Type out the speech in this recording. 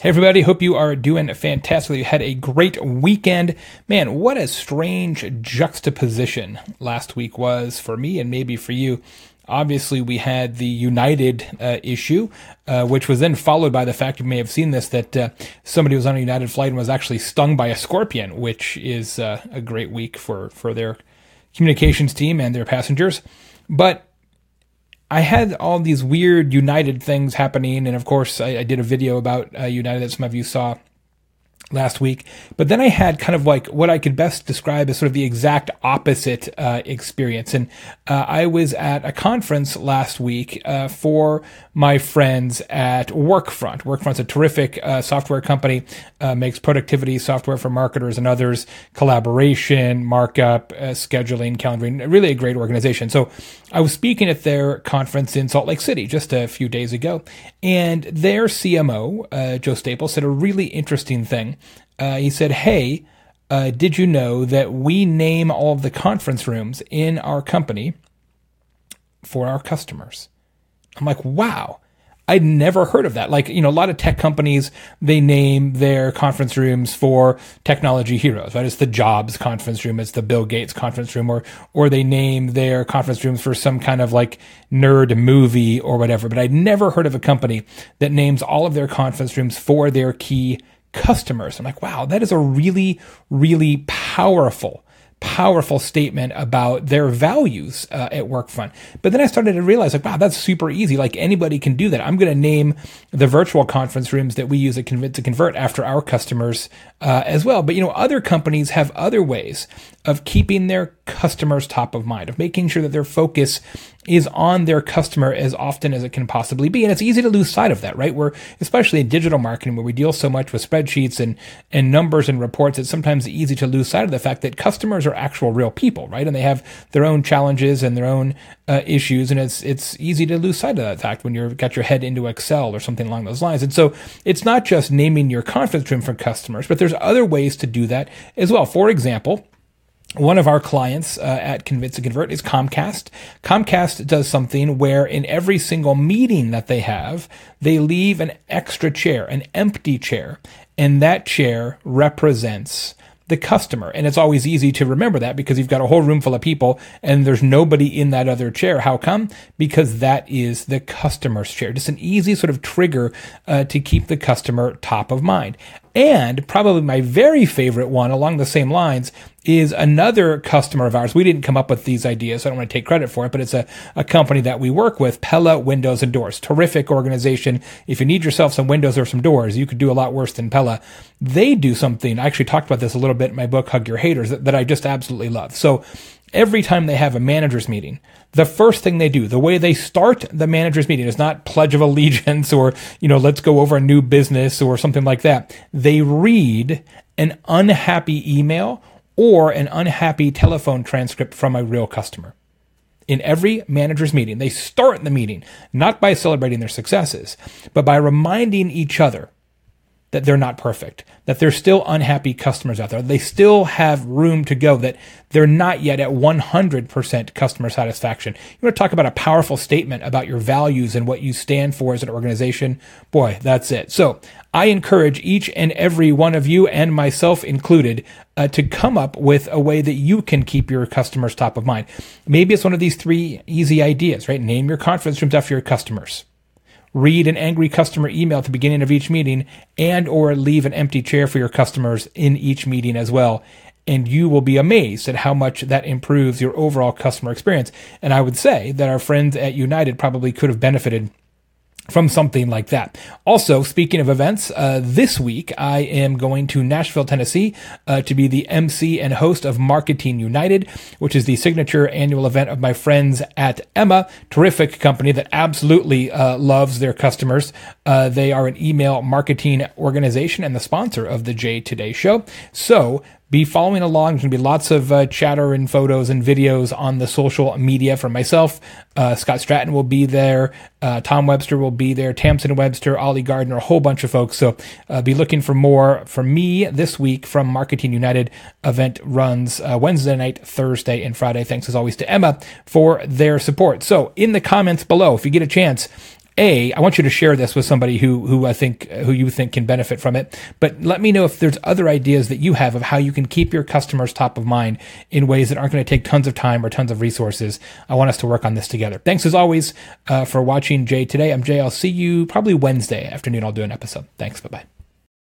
Hey everybody, hope you are doing fantastic. You had a great weekend. Man, what a strange juxtaposition last week was for me and maybe for you. Obviously, we had the United issue, which was then followed by the fact, you may have seen this, that somebody was on a United flight and was actually stung by a scorpion, which is a great week for their communications team and their passengers. But I had all these weird United things happening, and of course, I did a video about United that some of you saw last week. But then I had kind of like what I could best describe as sort of the exact opposite experience. And I was at a conference last week for my friends at Workfront. Workfront's a terrific software company, makes productivity software for marketers and others, collaboration, markup, scheduling, calendaring, really a great organization. So I was speaking at their conference in Salt Lake City just a few days ago, and their CMO, Joe Staples, said a really interesting thing. He said, hey, did you know that we name all of the conference rooms in our company for our customers? I'm like, wow, I'd never heard of that. Like, a lot of tech companies, they name their conference rooms for technology heroes, right? It's the Jobs conference room, it's the Bill Gates conference room, or they name their conference rooms for some kind of like nerd movie or whatever. But I'd never heard of a company that names all of their conference rooms for their key customers. I'm like, wow, that is a really, really powerful statement about their values at Workfront. But then I started to realize, like, wow, that's super easy. Like, anybody can do that. I'm going to name the virtual conference rooms that we use at Convince to Convert after our customers as well. But, other companies have other ways of keeping their customers top of mind, of making sure that their focus is on their customer as often as it can possibly be. And it's easy to lose sight of that, right? We're, especially in digital marketing, where we deal so much with spreadsheets and numbers and reports, it's sometimes easy to lose sight of the fact that customers are actual real people, right? And they have their own challenges and their own issues. And it's easy to lose sight of that fact when you've got your head into Excel or something along those lines. And so it's not just naming your conference room for customers, but there's other ways to do that as well. For example, one of our clients at Convince to Convert is Comcast. Comcast does something where in every single meeting that they have, they leave an extra chair, an empty chair, and that chair represents the customer. And it's always easy to remember that because you've got a whole room full of people and there's nobody in that other chair. How come? Because that is the customer's chair. Just an easy sort of trigger to keep the customer top of mind. And probably my very favorite one along the same lines is another customer of ours. We didn't come up with these ideas, so I don't want to take credit for it, but it's a company that we work with, Pella Windows and Doors. Terrific organization. If you need yourself some windows or some doors, you could do a lot worse than Pella. They do something, I actually talked about this a little bit in my book, Hug Your Haters, that I just absolutely love. So every time they have a manager's meeting, the first thing they do, the way they start the manager's meeting is not Pledge of Allegiance or, let's go over a new business or something like that. They read an unhappy email or an unhappy telephone transcript from a real customer. In every manager's meeting, they start the meeting not by celebrating their successes, but by reminding each other that they're not perfect, that there's still unhappy customers out there. They still have room to go, that they're not yet at 100% customer satisfaction. You want to talk about a powerful statement about your values and what you stand for as an organization? Boy, that's it. So I encourage each and every one of you, and myself included, to come up with a way that you can keep your customers top of mind. Maybe it's one of these three easy ideas, right? Name your conference rooms after your customers. Read an angry customer email at the beginning of each meeting, and or leave an empty chair for your customers in each meeting as well. And you will be amazed at how much that improves your overall customer experience. And I would say that our friends at United probably could have benefited from something like that. Also, speaking of events, this week I am going to Nashville, Tennessee, to be the MC and host of Marketing United, which is the signature annual event of my friends at Emma, terrific company that absolutely loves their customers. They are an email marketing organization and the sponsor of the Jay Today show. So be following along. There's going to be lots of chatter and photos and videos on the social media from myself. Scott Stratton will be there. Tom Webster will be there. Tamsin Webster, Ollie Gardner, a whole bunch of folks. So be looking for more from me this week from Marketing United. Event runs Wednesday night, Thursday, and Friday. Thanks as always to Emma for their support. So in the comments below, if you get a chance, I want you to share this with somebody who you think can benefit from it. But let me know if there's other ideas that you have of how you can keep your customers top of mind in ways that aren't going to take tons of time or tons of resources. I want us to work on this together. Thanks as always for watching Jay today. I'm Jay. I'll see you probably Wednesday afternoon. I'll do an episode. Thanks. Bye-bye.